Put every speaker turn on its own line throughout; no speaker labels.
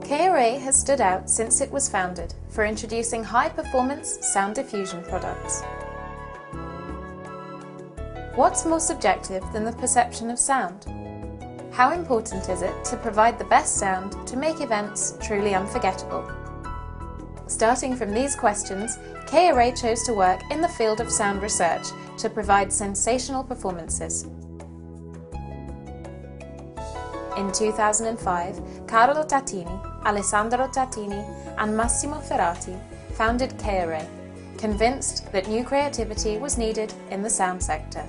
K-Array has stood out since it was founded for introducing high-performance sound diffusion products. What's more subjective than the perception of sound? How important is it to provide the best sound to make events truly unforgettable? Starting from these questions, K-Array chose to work in the field of sound research to provide sensational performances. In 2005, Carlo Tattini, Alessandro Tattini and Massimo Ferrati founded K-Array, convinced that new creativity was needed in the sound sector.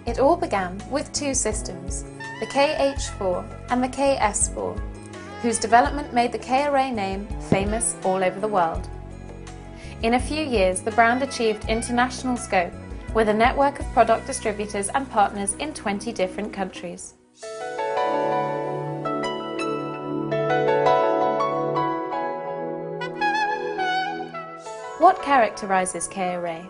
It all began with two systems, the KH4 and the KS4, whose development made the K-Array name famous all over the world. In a few years, the brand achieved international scope, with a network of product distributors and partners in 20 different countries. What characterizes K-Array?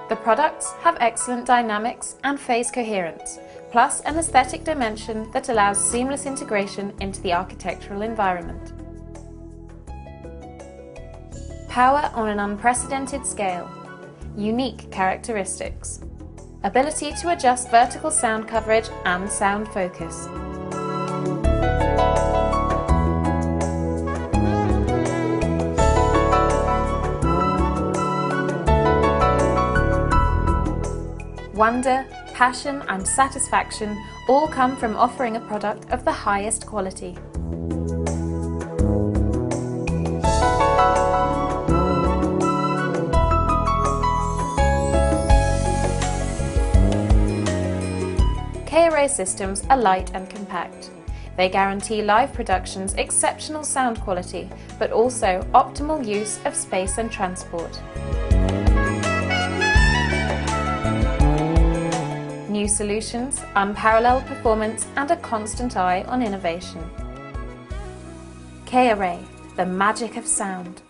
The products have excellent dynamics and phase coherence, plus an aesthetic dimension that allows seamless integration into the architectural environment. Power on an unprecedented scale. Unique characteristics. Ability to adjust vertical sound coverage and sound focus. Wonder, passion and satisfaction all come from offering a product of the highest quality. K-Array systems are light and compact. They guarantee live productions exceptional sound quality, but also optimal use of space and transport. New solutions, unparalleled performance and a constant eye on innovation. K-Array, the magic of sound.